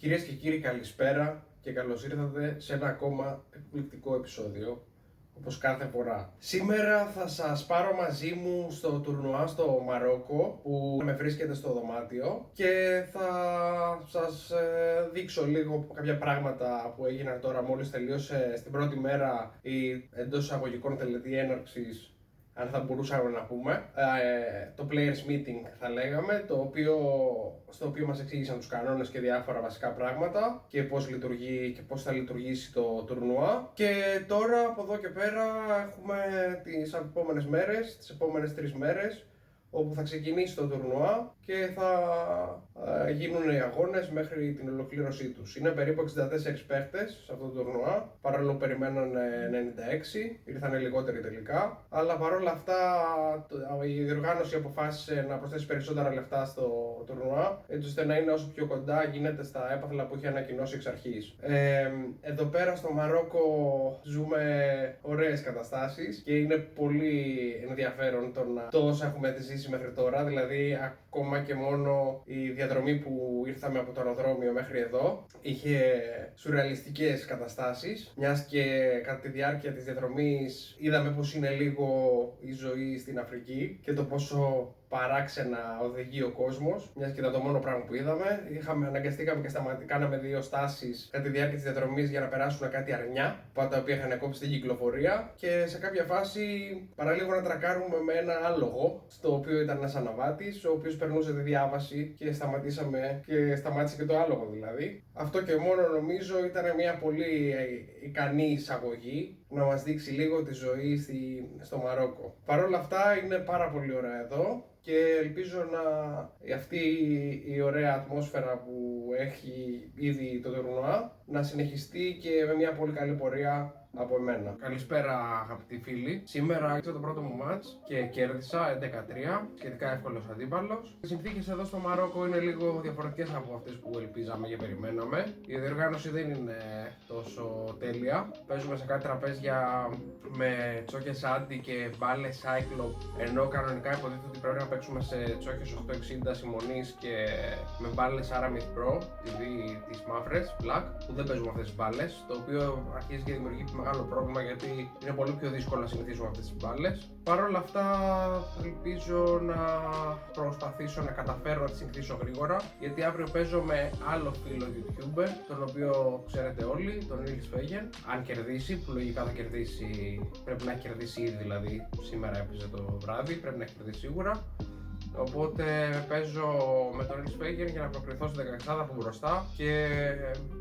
Κυρίες και κύριοι, καλησπέρα και καλώς ήρθατε σε ένα ακόμα εκπληκτικό επεισόδιο, όπως κάθε φορά. Σήμερα θα σας πάρω μαζί μου στο τουρνουά στο Μαρόκο, που με βρίσκεται στο δωμάτιο, και θα σας δείξω λίγο κάποια πράγματα που έγιναν τώρα μόλις τελείωσε στην πρώτη μέρα η εντός εισαγωγικών τελετή έναρξης, αν θα μπορούσαμε να πούμε, το Players Meeting θα λέγαμε, στο οποίο μας εξήγησαν τους κανόνες και διάφορα βασικά πράγματα και πώς λειτουργεί και πώς θα λειτουργήσει το τουρνουά. Και τώρα από εδώ και πέρα έχουμε τις επόμενες μέρες, τις επόμενες 3 μέρες, όπου θα ξεκινήσει το τουρνουά και θα γίνουν οι αγώνες μέχρι την ολοκλήρωσή τους. Είναι περίπου 64 παίχτες σε αυτό το τουρνουά, παρόλο που περιμέναν 96, ήρθαν λιγότεροι τελικά. Αλλά παρόλα αυτά η διοργάνωση αποφάσισε να προσθέσει περισσότερα λεφτά στο τουρνουά, έτσι ώστε να είναι όσο πιο κοντά γίνεται στα έπαθλα που είχε ανακοινώσει εξ αρχής. Εδώ πέρα στο Μαρόκο ζούμε ωραίες καταστάσεις και είναι πολύ ενδιαφέρον το όσα έχουμε ζήσει μέχρι τώρα. Δηλαδή, ακόμα και μόνο η διαδρομή που ήρθαμε από το αεροδρόμιο μέχρι εδώ είχε σουρεαλιστικές καταστάσεις, μιας και κατά τη διάρκεια της διαδρομής είδαμε πως είναι λίγο η ζωή στην Αφρική και το πόσο παράξενα οδηγεί ο κόσμος, μιας και ήταν το μόνο πράγμα που είδαμε. Αναγκαστήκαμε και κάναμε 2 στάσεις κατά τη διάρκεια της διαδρομής για να περάσουν κάτι αρνιά, τα οποία είχαν κόψει την κυκλοφορία, και σε κάποια φάση παραλίγο να τρακάρουμε με ένα άλογο, στο οποίο ήταν ένας αναβάτης, ο οποίος περνούσε τη διάβαση και σταματήσαμε και σταμάτησε και το άλογο δηλαδή. Αυτό και μόνο νομίζω ήταν μια πολύ ικανή εισαγωγή να μας δείξει λίγο τη ζωή στο Μαρόκο. Παρ' όλα αυτά είναι πάρα πολύ ωραία εδώ και ελπίζω αυτή η ωραία ατμόσφαιρα που έχει ήδη το τουρνουά να συνεχιστεί και με μια πολύ καλή πορεία από εμένα. Καλησπέρα αγαπητοί φίλοι. Σήμερα έξω το πρώτο μου μάτς και κέρδισα 11-3, σχετικά εύκολος αντίπαλος. Οι συνθήκες εδώ στο Μαρόκο είναι λίγο διαφορετικές από αυτές που ελπίζαμε και περιμέναμε. Η διοργάνωση δεν είναι τόσο τέλεια. Παίζουμε σε κάτι τραπέζια με τσόκες άντι και μπάλες cyclop, ενώ κανονικά υποτίθεται ότι πρέπει να παίξουμε σε τσόκες 860 συμμονής και με μπάλες Aramith Pro, τις μαύρες, black, που δεν παίζουμε αυτές τις μπάλες, το οποίο αρχίζει και δημιουργεί μεγάλο πρόβλημα, γιατί είναι πολύ πιο δύσκολο να συνηθίσουμε αυτές τις μπάλες. Παρ' όλα αυτά ελπίζω να προσπαθήσω να καταφέρω να τις συνηθίσω γρήγορα, γιατί αύριο παίζω με άλλο φίλο YouTuber, τον οποίο ξέρετε όλοι, τον Nils Fegen. Αν κερδίσει, που λογικά θα κερδίσει, πρέπει να έχει κερδίσει ήδη, δηλαδή σήμερα έπαιζε το βράδυ, πρέπει να έχει κερδίσει σίγουρα. Οπότε παίζω με τον Nils Fegen για να προκριθώ στην 16 από μπροστά, και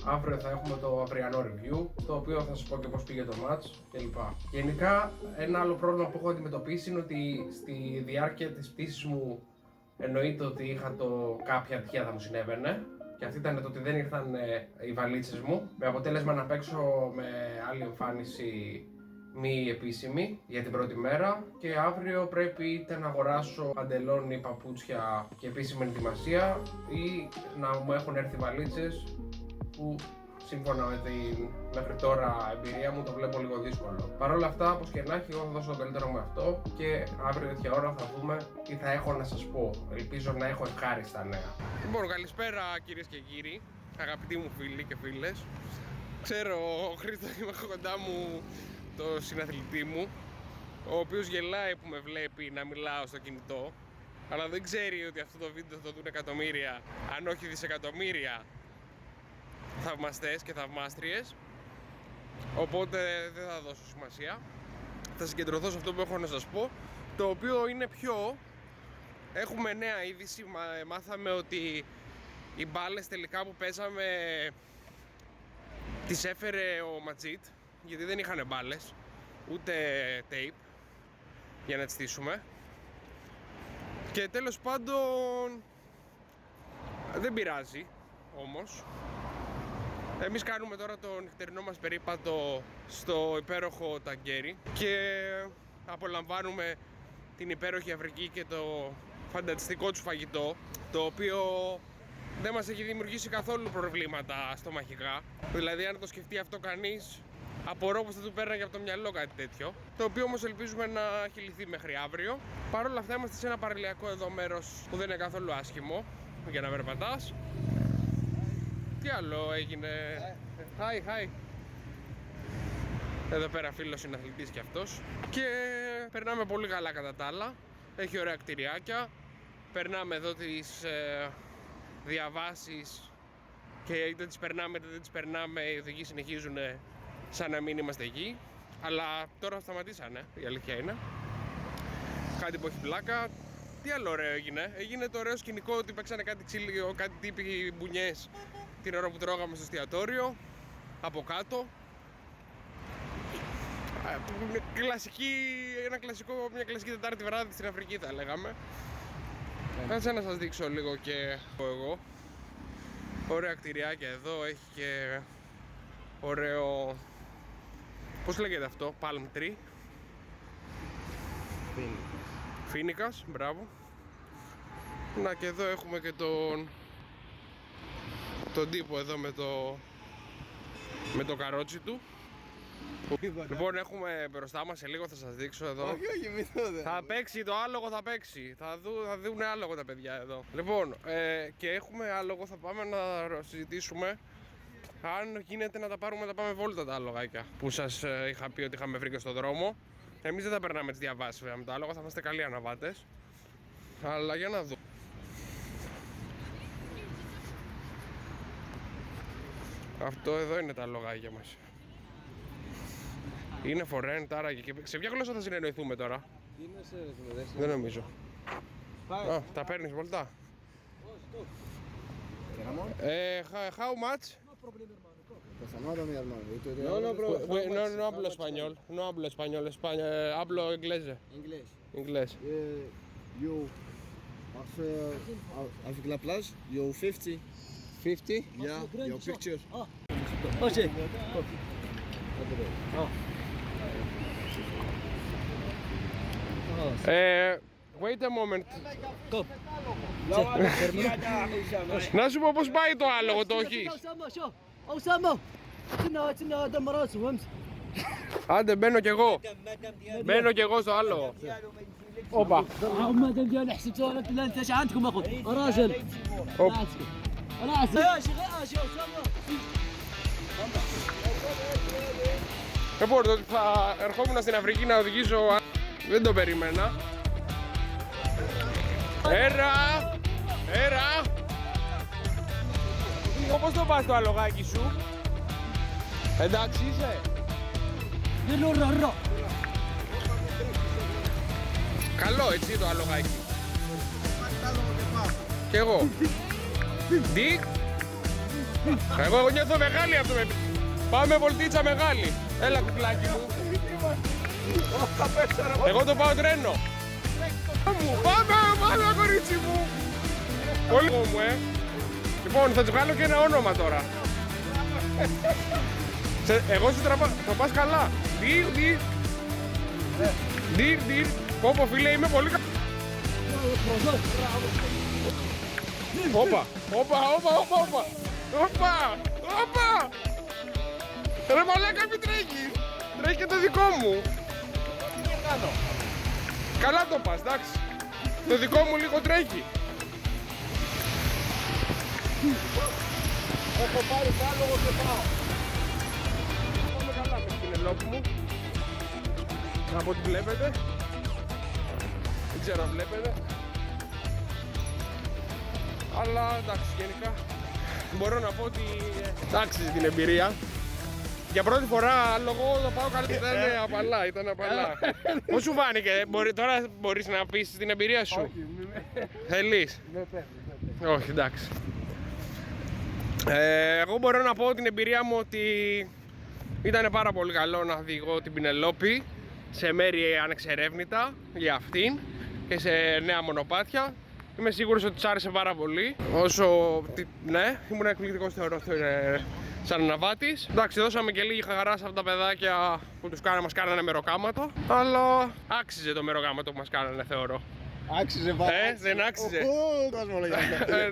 αύριο θα έχουμε το αυριανό review, στο οποίο θα σας πω και πώς πήγε το match κλπ. Γενικά, ένα άλλο πρόβλημα που έχω αντιμετωπίσει είναι ότι στη διάρκεια της πτήσης μου εννοείται ότι είχα κάποια ατυχία θα μου συνέβαινε, και αυτή ήταν το ότι δεν ήρθαν οι βαλίτσες μου, με αποτέλεσμα να παίξω με άλλη εμφάνιση μη επίσημη για την πρώτη μέρα, και αύριο πρέπει είτε να αγοράσω παντελόνι, παπούτσια και επίσημη ετοιμασία, ή να μου έχουν έρθει βαλίτσες, που σύμφωνα με την μέχρι τώρα εμπειρία μου το βλέπω λίγο δύσκολο. Παρ' όλα αυτά, όπως και να έχει, εγώ θα δώσω το καλύτερο μου αυτό και αύριο τέτοια ώρα θα δούμε τι θα έχω να σας πω. Ελπίζω να έχω ευχάριστα νέα. Λοιπόν, καλησπέρα κυρίες και κύριοι, αγαπητοί μου φίλοι και φίλες. Ξέρω, ο Χρήστος είμαι κοντά μου, το συναθλητή μου, ο οποίος γελάει που με βλέπει να μιλάω στο κινητό, αλλά δεν ξέρει ότι αυτό το βίντεο θα το δουν εκατομμύρια, αν όχι δισεκατομμύρια θαυμαστές και θαυμάστριες. Οπότε δεν θα δώσω σημασία, θα συγκεντρωθώ σε αυτό που έχω να σας πω, το οποίο είναι έχουμε νέα είδηση. Μάθαμε ότι οι μπάλες τελικά που παίζαμε τις έφερε ο Ματζίτ, γιατί δεν είχαν μπάλες ούτε tape για να τις στήσουμε, και τέλος πάντων δεν πειράζει όμως. Εμείς κάνουμε τώρα το νυχτερινό μας περίπατο στο υπέροχο Ταγκέρι και απολαμβάνουμε την υπέροχη Αφρική και το φανταστικό του φαγητό, το οποίο δεν μας έχει δημιουργήσει καθόλου προβλήματα στομαχικά. Δηλαδή, αν το σκεφτεί αυτό κανείς, απορώ πως θα του πέρναγε από το μυαλό κάτι τέτοιο, το οποίο όμως ελπίζουμε να έχει λυθεί μέχρι αύριο. Παρ' όλα αυτά είμαστε σε ένα παραλιακό εδώ μέρος που δεν είναι καθόλου άσχημο για να περπατάς. Είμαστε σε ένα παραλιακό εδώ μέρος που δεν είναι καθόλου άσχημο για να περπατάς. Είμαστε σε ένα παραλιακό εδώ μέρος που δεν είναι καθόλου άσχημο για να περπατάς. Είμαστε σε ένα παραλιακό εδώ μέρος που δεν είναι καθόλου άσχημο για να περπατάς. Είμαστε σε ένα παραλιακό εδώ μέρος που δεν είναι καθόλου άσχημο για να περπατάς. Είμαστε σε ένα παραλιακό εδώ μέρος που δεν είναι καθόλου άσχημο Τι άλλο έγινε? Hi. Εδώ πέρα φίλος είναι αθλητής κι αυτός. Και περνάμε πολύ καλά κατά τα άλλα. Έχει ωραία κτηριάκια. Περνάμε εδώ τις διαβάσεις και είτε τις περνάμε είτε δεν τις περνάμε, οι οδηγοί συνεχίζουν σαν να μην είμαστε εκεί. Αλλά τώρα σταματήσανε, η αλήθεια είναι. Κάτι που έχει πλάκα. Τι άλλο ωραίο έγινε? Έγινε το ωραίο σκηνικό ότι παίξανε κάτι ξύλιο, κάτι τύποι μπουνιές την ώρα που τρώγαμε στο εστιατόριο. Από κάτω. Μια κλασική Τετάρτη βράδυ στην Αφρική θα λέγαμε. Κάτσε να σας δείξω λίγο και εγώ. Ωραία κτηριάκια εδώ, έχει και ωραίο... Πώς λέγεται αυτό, palm tree. Φοίνικας, μπράβο. Να και εδώ έχουμε και τον τύπο εδώ με το καρότσι του. Λοιπόν, έχουμε μπροστά μας, σε λίγο θα σας δείξω εδώ. Όχι, μην το δω. Θα παίξει το άλογο, θα παίξει. Θα δουν άλογο τα παιδιά εδώ. Λοιπόν, και έχουμε άλογο, θα πάμε να συζητήσουμε αν γίνεται να τα πάρουμε να πάμε βόλτα τα άλογάκια που σας είχα πει ότι είχαμε βρει και στον δρόμο. Εμείς δεν θα περνάμε τις διαβάσεις βέβαια με τα άλογα, θα είμαστε καλοί αναβάτες. Αλλά για να δω. Αυτό εδώ είναι τα άλογάκια μας. Είναι φορέν, τάραγε και... Σε ποια γλώσσα θα συνεννοηθούμε τώρα? Δεν νομίζω. Τα παίρνεις βολτά? How much? No hablo español. No hablo español. Hablo inglés. Inglés. You avec la plage, you 50. 50? Yeah, your picture. Okay. Wait a moment. Να σου πω πώς πάει το άλογο, το έχεις? أسامة كنا هذا المرات فهمت. Άντε μπαίνω κι εγώ. Μπαίνω κι εγώ στο άλογο. Όπα. ما دام حسبتوا لك لا انت ايش عندكم اخو راجل. Λοιπόν, το ότι θα ερχόμουν στην Αφρική να οδηγήσω, δεν το περίμενα. Έρα! Πώς το πας το αλογάκι σου? Εντάξει είσαι? Καλό έτσι το αλογάκι. Κι εγώ. Ντίκ. Εγώ νιώθω μεγάλη αυτό. Πάμε βολτίτσα μεγάλη. Έλα κουκλάκι μου. Εγώ το πάω τρένο. Πάμε κορίτσι μου. Πολύ μου Λοιπόν, θα του βγάλω και ένα όνομα τώρα. Εγώ σου τραβάω, θα πας καλά. Ντυρ. Πόπο φίλε, είμαι πολύ καλά. Όπα. Ρε μαλάκα, μη τρέχει. Τρέχει και το δικό μου. Καλά το πας, εντάξει. Το δικό μου λίγο τρέχει. Έχω πάρει το άλογο και πάω. Πάμε καλά με την ελόπη μου. Από ό,τι βλέπετε. Δεν ξέρω αν βλέπετε. Αλλά εντάξει, γενικά μπορώ να πω ότι άξιζε την εμπειρία. Για πρώτη φορά άλογο το πάω καλά. Ήταν απαλά. Πώς σου φάνηκε? Τώρα μπορείς να πεις την εμπειρία σου? Όχι, θέλεις? Όχι, εντάξει. Εγώ μπορώ να πω την εμπειρία μου ότι ήταν πάρα πολύ καλό να οδηγώ την Πινελόπη σε μέρη ανεξερεύνητα για αυτήν και σε νέα μονοπάτια. Είμαι σίγουρος ότι της άρεσε πάρα πολύ. Ναι, ήμουν εκπληκτικός θεωρώ σαν αναβάτης. Εντάξει, δώσαμε και λίγη χαρά σε αυτά τα παιδάκια που μας κάνανε μεροκάματο. Αλλά άξιζε το μεροκάματο που μας κάνανε, θεωρώ. Άξιζε πάρα. Δεν άξιζε?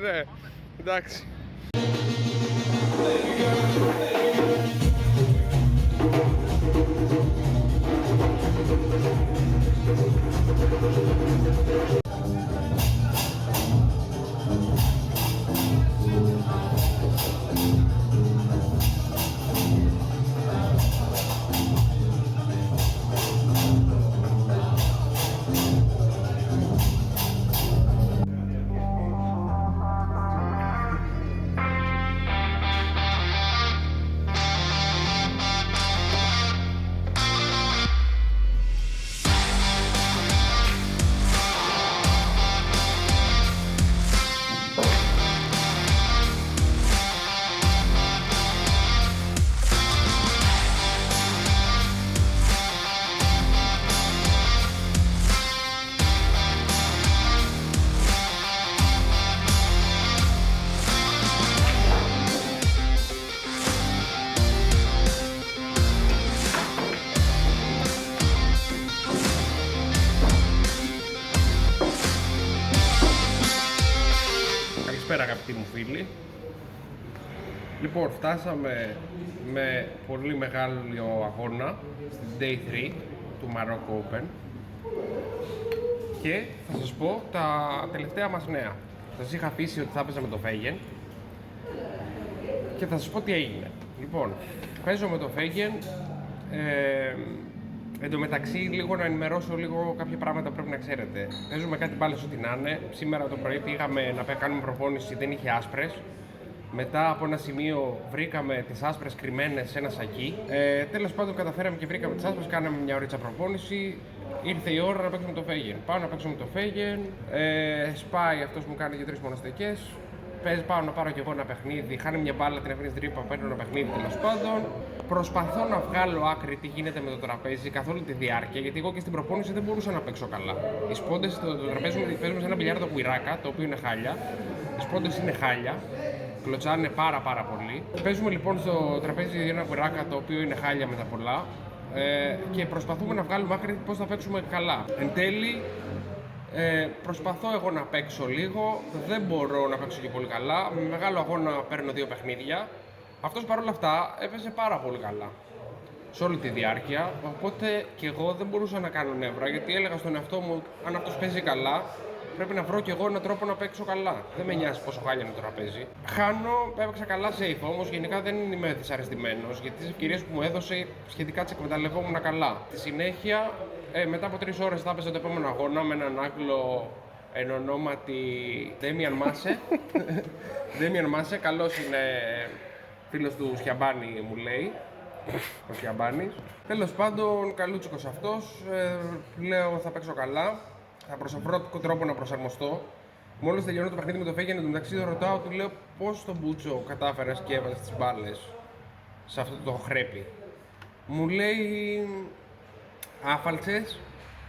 Ναι, εντάξει. Καλησπέρα αγαπητοί μου φίλοι. Λοιπόν, φτάσαμε με πολύ μεγάλο αγώνα στην Day 3 του Morocco Open και θα σας πω τα τελευταία μας νέα. Σας είχα πείσει ότι θα έπαιζα με το Fegen και θα σας πω τι έγινε. Λοιπόν, παίζω με το Fegen. Εν τω μεταξύ, λίγο να ενημερώσω λίγο κάποια πράγματα που πρέπει να ξέρετε. Παίζουμε κάτι μπάλες ό,τι να είναι. Σήμερα το πρωί πήγαμε να κάνουμε προπόνηση, δεν είχε άσπρες. Μετά από ένα σημείο βρήκαμε τις άσπρες κρυμμένες σε ένα σακί. Τέλος πάντων, καταφέραμε και βρήκαμε τις άσπρες, κάναμε μια ωρίτσα προπόνηση. Ήρθε η ώρα να παίξουμε το Fegen. Πάω να παίξουμε το Fegen. Σπάει αυτός μου κάνει 2-3 μονοστεκές. Πάω να πάρω κι εγώ ένα παιχνίδι. Χάνει μια μπάλα, την αφήνει τρύπα, παίρνω ένα παιχνίδι τέλος πάντων. Προσπαθώ να βγάλω άκρη τι γίνεται με το τραπέζι καθ' όλη τη διάρκεια, γιατί εγώ και στην προπόνηση δεν μπορούσα να παίξω καλά. Οι σπόντες στο τραπέζι μου παίζουμε σε ένα μπιλιάρδο κουιράκα, το οποίο είναι χάλια. Οι σπόντες είναι χάλια, κλωτσάνε πάρα πολύ. Παίζουμε λοιπόν στο τραπέζι ένα κουιράκα το οποίο είναι χάλια με τα πολλά και προσπαθούμε να βγάλουμε άκρη πώς θα παίξουμε καλά. Εν τέλει, προσπαθώ εγώ να παίξω λίγο, δεν μπορώ να παίξω και πολύ καλά. Με μεγάλο αγώνα παίρνω 2 παιχνίδια. Αυτός παρόλα αυτά έπαιζε πάρα πολύ καλά σε όλη τη διάρκεια. Οπότε και εγώ δεν μπορούσα να κάνω νεύρα, γιατί έλεγα στον εαυτό μου: αν αυτός παίζει καλά, πρέπει να βρω κι εγώ έναν τρόπο να παίξω καλά. Δεν με νοιάζει πόσο χάλια είναι το τραπέζι. Χάνω, έπαιξα καλά safe όμως. Γενικά δεν είμαι δυσαρεστημένος, γιατί τις ευκαιρίες που μου έδωσε σχετικά τις εκμεταλλευόμουν καλά. Στη συνέχεια, μετά από 3 ώρες θα έπαιζα το επόμενο αγώνα με έναν Άγγλο εν ονόματι Demian Masse. Demian Masse, καλός είναι, φίλος του Σιαμπάνη μου λέει. Ο Σιαμπάνης. Τέλος πάντων, καλούτσικος αυτός. Λέω θα παίξω καλά. Θα βρω τρόπο να προσαρμοστώ. Μόλις τελειώνω το παιχνίδι με το Fegen, εντωμεταξύ το ρωτάω, του λέω πώς τον Μπούτσο κατάφερες και έβαζες τις μπάλες σε αυτό το χρέπι. Μου λέει άφαλτσες.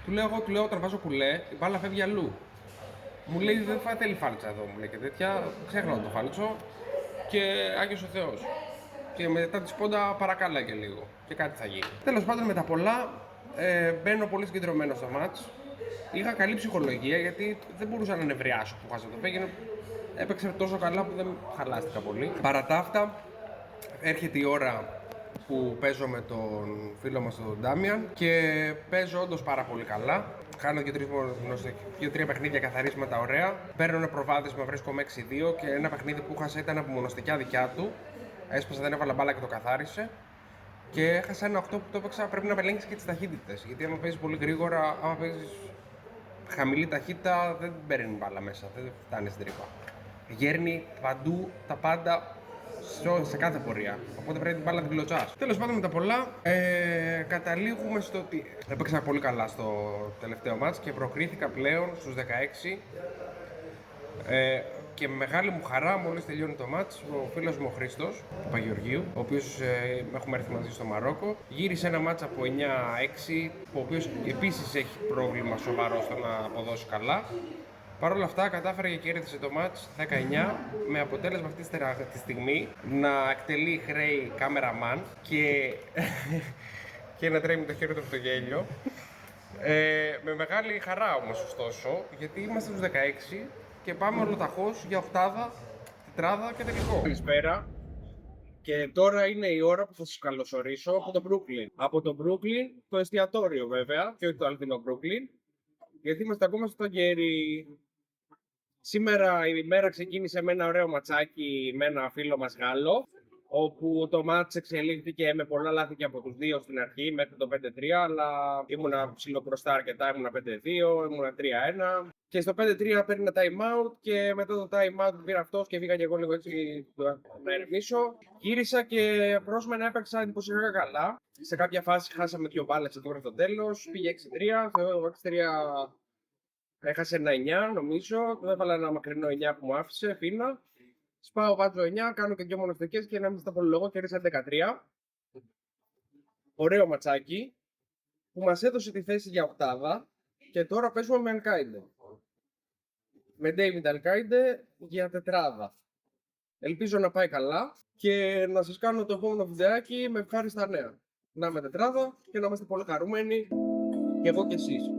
Του λέω όταν βάζω κουλέ, η μπάλα φεύγει αλλού. Μου λέει δεν θα θέλει φάλτσα εδώ, μου λέει και τέτοια. Ξέχνα το φάλτσο και Άγιος ο Θεός. Και μετά τη σπόντα παρακάλαγε λίγο και κάτι θα γίνει. Τέλος πάντων, με τα πολλά μπαίνω πολύ συγκεντρωμένο στο μάτς. Είχα καλή ψυχολογία γιατί δεν μπορούσα να νευριάσω που χάσα το Fegen. Έπαιξε τόσο καλά που δεν χαλάστηκα πολύ. Παρά τα αυτά, έρχεται η ώρα που παίζω με τον φίλο μας τον Ντάμιαν και παίζω όντως πάρα πολύ καλά. Κάνω 2-3 παιχνίδια καθαρίσματα ωραία. Παίρνω ένα προβάδισμα, βρίσκομαι 6-2 και ένα παιχνίδι που χάσα ήταν από μονοστεκιά δικιά του. Έσπασα, δεν έβαλα μπάλα και το καθάρισε. Και έχασα ένα 8 που το έπαιξα. Πρέπει να ελέγξεις και τις ταχύτητες. Γιατί άμα παίζεις πολύ γρήγορα, άμα παίζεις χαμηλή ταχύτητα, δεν παίρνει μπάλα μέσα, δεν φτάνει στην τρύπα. Γέρνει παντού τα πάντα σε κάθε πορεία. Οπότε πρέπει την μπάλα να την κλωτσάς. Τέλος πάντων, με τα πολλά, καταλήγουμε στο ότι έπαιξα πολύ καλά στο τελευταίο μάτς και προκρίθηκα πλέον στους 16. Και με μεγάλη μου χαρά, μόλις τελειώνει το μάτς, ο φίλος μου ο Χρήστος, του Παγιοργίου, ο οποίος έχουμε έρθει μαζί στο Μαρόκο, γύρισε ένα μάτς από 9-6, ο οποίος επίσης έχει πρόβλημα σοβαρό στο να αποδώσει καλά. Παρ' όλα αυτά, κατάφερε και κέρδισε το μάτς 19, με αποτέλεσμα αυτή τη στιγμή να εκτελεί χρέη κάμεραμαν και να τρέμει το χέρι του από το γέλιο. Με μεγάλη χαρά όμως, ωστόσο, γιατί είμαστε στους 16 και πάμε ολοταχώς για οκτάδα, τετράδα και τελικό. Καλησπέρα. Και τώρα είναι η ώρα που θα σας καλωσορίσω από το Brooklyn. Από το Brooklyn, το εστιατόριο βέβαια, και όχι το αληθινό Brooklyn, γιατί είμαστε ακόμα στο Ταγκέρι. Σήμερα η ημέρα ξεκίνησε με ένα ωραίο ματσάκι με ένα φίλο μας Γάλλο, όπου το μάτς εξελίχθηκε με πολλά λάθη και από τους δύο στην αρχή μέχρι το 5-3, αλλά ήμουνα ψηλομπροστά αρκετά, ήμουνα 5-2, ήμουνα 3-1 και στο 5-3 παίρνει time out και μετά το time out πήρα αυτός και βγήκα και εγώ λίγο έτσι να ερευνήσω. Γύρισα και πρόσμενα έπαιξα εντυπωσιακά καλά. Σε κάποια φάση χάσαμε 2 μπάλες εδώ στο τέλος, πήγε 6-3, το 6-3 έχασε ένα 9 νομίζω, του έβαλα ένα μακρινό 9 που μου άφησε, φίνα. Σπάω, βάζω 9, κάνω και 2 μονοστεκές και να μην στα πολυλογώ, κέρδισα 13. Ωραίο ματσάκι που μας έδωσε τη θέση για οκτάδα και τώρα παίζουμε με Αλκάιντε. Με David Alcaide για τετράδα. Ελπίζω να πάει καλά και να σας κάνω το επόμενο βιντεάκι με ευχάριστα νέα. Να είμαι τετράδα και να είμαστε πολύ χαρούμενοι και εγώ και εσείς.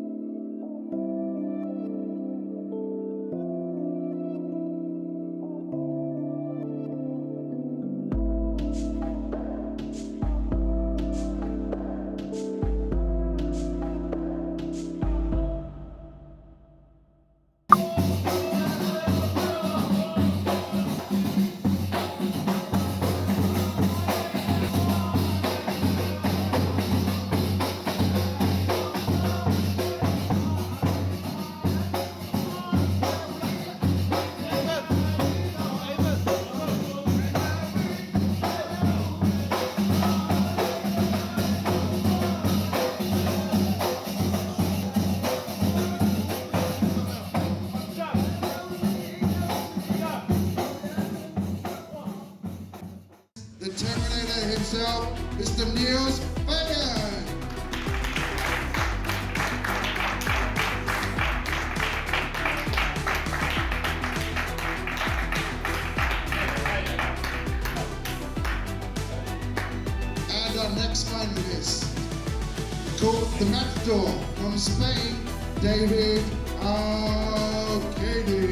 the matador from Spain, David Arcady.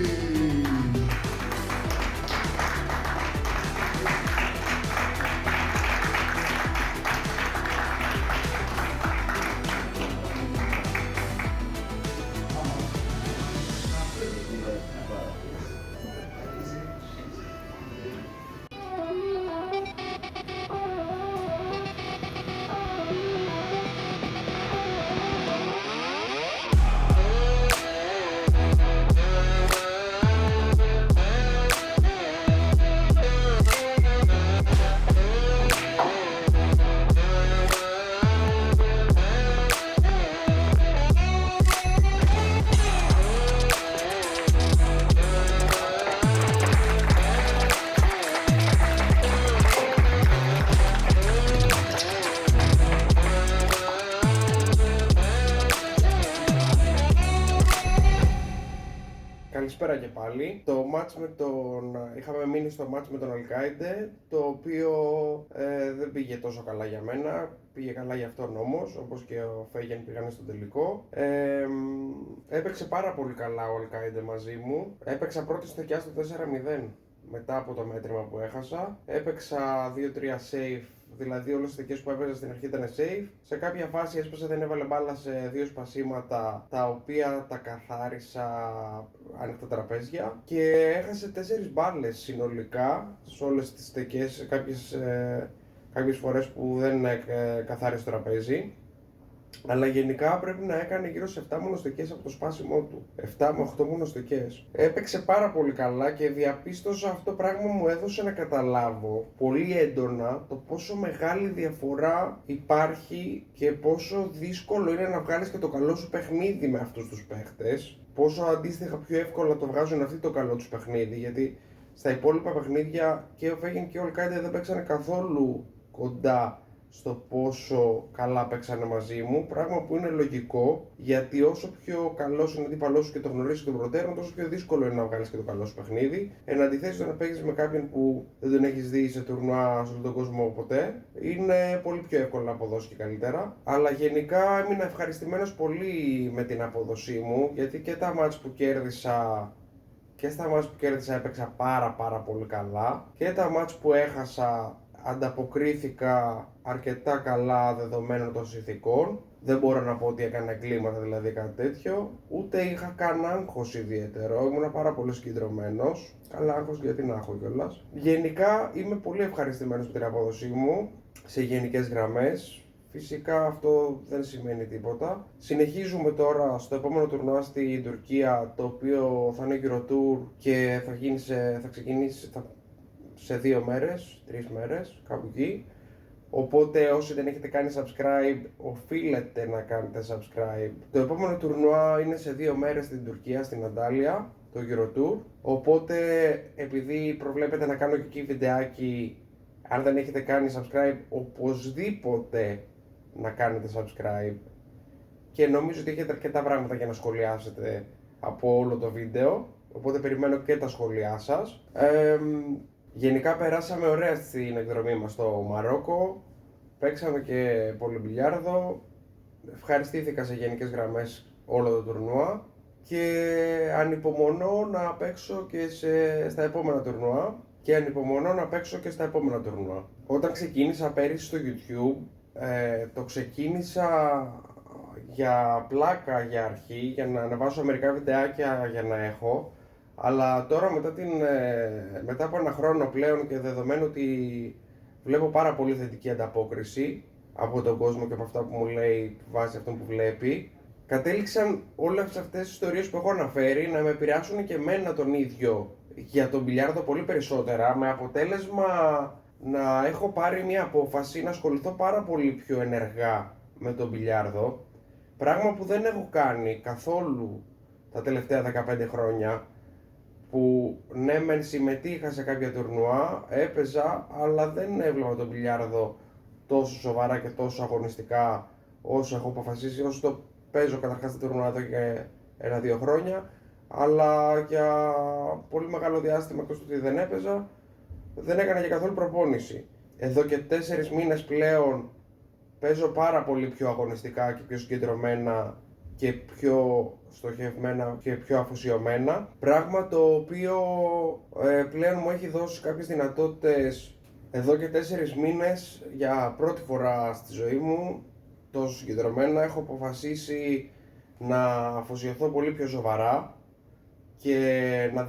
Καλησπέρα και πάλι. Είχαμε μείνει στο μάτς με τον Αλκάιντε, το οποίο δεν πήγε τόσο καλά για μένα. Πήγε καλά για αυτόν όμως, όπως και ο Φέγεν πήγανε στο τελικό. Έπαιξε πάρα πολύ καλά ο Αλκάιντε μαζί μου. Έπαιξα πρώτη στεκιά στο 4-0 μετά από το μέτρημα που έχασα. Έπαιξα 2-3 safe. Δηλαδή όλες τις στεκές που έπαιζα στην αρχή ήταν safe. Σε κάποια φάση έσπασε, δεν έβαλε μπάλα σε 2 σπασίματα, τα οποία τα καθάρισα ανοιχτά τραπέζια. Και έχασε 4 μπάλες συνολικά σε όλες τις στεκές, κάποιες φορές που δεν καθάρισε το τραπέζι. Αλλά γενικά πρέπει να έκανε γύρω σε 7 μονοστεκές από το σπάσιμό του. 7 με 8 μονοστεκές. Έπαιξε πάρα πολύ καλά και διαπίστωσα αυτό το πράγμα, μου έδωσε να καταλάβω πολύ έντονα το πόσο μεγάλη διαφορά υπάρχει και πόσο δύσκολο είναι να βγάλεις και το καλό σου παιχνίδι με αυτούς τους παίχτες. Πόσο αντίστοιχα πιο εύκολα το βγάζουν αυτοί το καλό τους παιχνίδι, γιατί στα υπόλοιπα παιχνίδια και ο Φέγεν και ο Αλκάιντε δεν παίξανε καθόλου κοντά στο πόσο καλά παίξανε μαζί μου, πράγμα που είναι λογικό, γιατί όσο πιο καλός είναι ο αντίπαλός σου και το γνωρίζεις και τον προτέρων, τόσο πιο δύσκολο είναι να βγάλεις και το καλό σου παιχνίδι. Εν αντιθέσει, το να παίξεις με κάποιον που δεν τον έχεις δει σε τουρνουά σε όλο τον κόσμο ποτέ, είναι πολύ πιο εύκολο να αποδώσει και καλύτερα. Αλλά γενικά έμεινα ευχαριστημένος πολύ με την απόδοσή μου, γιατί και τα μάτς που κέρδισα έπαιξα πάρα πολύ καλά, και τα μάτς που έχασα ανταποκρίθηκα αρκετά καλά δεδομένων των συνθηκών. Δεν μπορώ να πω ότι έκανα εγκλήματα, δηλαδή κάτι τέτοιο. Ούτε είχα καν άγχος ιδιαίτερο. Ήμουν πάρα πολύ συγκεντρωμένος. Αλλά άγχος γιατί να έχω κιόλας. Γενικά είμαι πολύ ευχαριστημένος με την απόδοσή μου σε γενικές γραμμές. Φυσικά αυτό δεν σημαίνει τίποτα. Συνεχίζουμε τώρα στο επόμενο τουρνουά στην Τουρκία, το οποίο θα είναι Eurotour και θα ξεκινήσει σε 2 μέρες, 3 μέρες, κάπου εκεί. Οπότε όσοι δεν έχετε κάνει subscribe, οφείλετε να κάνετε subscribe. Το επόμενο τουρνουά είναι σε 2 μέρες στην Τουρκία, στην Αντάλια, το Eurotour. Οπότε επειδή προβλέπετε να κάνω και εκεί βιντεάκι, αν δεν έχετε κάνει subscribe, οπωσδήποτε να κάνετε subscribe. Και νομίζω ότι έχετε αρκετά πράγματα για να σχολιάσετε από όλο το βίντεο. Οπότε περιμένω και τα σχόλιά σας. Γενικά περάσαμε ωραία στην εκδρομή μας στο Μαρόκο. Παίξαμε και πολύ μπιλιάρδο. Ευχαριστήθηκα σε γενικές γραμμές όλο το τουρνουά. Και ανυπομονώ να παίξω και στα επόμενα τουρνουά. Όταν ξεκίνησα πέρυσι στο YouTube, το ξεκίνησα για πλάκα για αρχή, για να ανεβάσω μερικά βιντεάκια για να έχω. Αλλά τώρα μετά από ένα χρόνο πλέον και δεδομένου ότι βλέπω πάρα πολύ θετική ανταπόκριση από τον κόσμο και από αυτά που μου λέει βάσει αυτών που βλέπει, κατέληξαν όλες αυτές τις ιστορίες που έχω αναφέρει να με επηρεάσουν και εμένα τον ίδιο για τον μπιλιάρδο πολύ περισσότερα, με αποτέλεσμα να έχω πάρει μια απόφαση να ασχοληθώ πάρα πολύ πιο ενεργά με τον μπιλιάρδο, πράγμα που δεν έχω κάνει καθόλου τα τελευταία 15 χρόνια, που ναι μεν συμμετείχα σε κάποια τουρνουά, έπαιζα, αλλά δεν έβλεπα τον μπιλιάρδο τόσο σοβαρά και τόσο αγωνιστικά όσο έχω αποφασίσει, όσο το παίζω καταρχάς τα τουρνουά εδώ και 1-2 χρόνια, αλλά για πολύ μεγάλο διάστημα, εκτός του ότι δεν έπαιζα, δεν έκανα και καθόλου προπόνηση. Εδώ και 4 μήνες πλέον παίζω πάρα πολύ πιο αγωνιστικά και πιο συγκεντρωμένα και πιο στοχευμένα και πιο αφοσιωμένα, πράγμα το οποίο πλέον μου έχει δώσει κάποιες δυνατότητες εδώ και 4 μήνες. Για πρώτη φορά στη ζωή μου τόσο συγκεντρωμένα έχω αποφασίσει να αφοσιωθώ πολύ πιο σοβαρά και να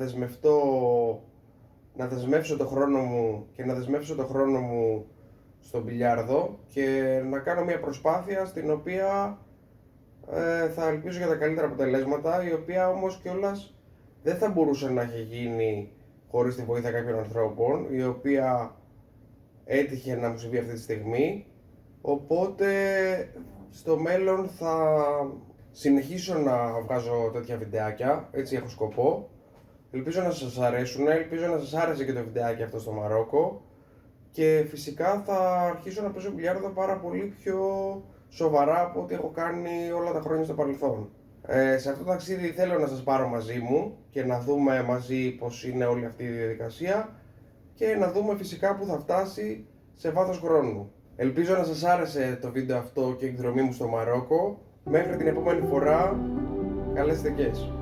δεσμεύσω το χρόνο μου και να δεσμεύσω το χρόνο μου στον μπιλιάρδο και να κάνω μια προσπάθεια στην οποία θα ελπίζω για τα καλύτερα αποτελέσματα, η οποία όμως κιόλας δεν θα μπορούσε να έχει γίνει χωρίς τη βοήθεια κάποιων ανθρώπων, η οποία έτυχε να μου συμβεί αυτή τη στιγμή. Οπότε στο μέλλον θα συνεχίσω να βγάζω τέτοια βιντεάκια, έτσι έχω σκοπό. Ελπίζω να σας αρέσουν, ελπίζω να σας άρεσε και το βιντεάκι αυτό στο Μαρόκο και φυσικά θα αρχίσω να παίζω μπιλιάρδο πάρα πολύ πιο σοβαρά από ό,τι έχω κάνει όλα τα χρόνια στο παρελθόν. Σε αυτό το ταξίδι θέλω να σας πάρω μαζί μου και να δούμε μαζί πως είναι όλη αυτή η διαδικασία και να δούμε φυσικά που θα φτάσει σε βάθος χρόνου. Ελπίζω να σας άρεσε το βίντεο αυτό και η εκδρομή μου στο Μαρόκο. Μέχρι την επόμενη φορά, καλές τεκές!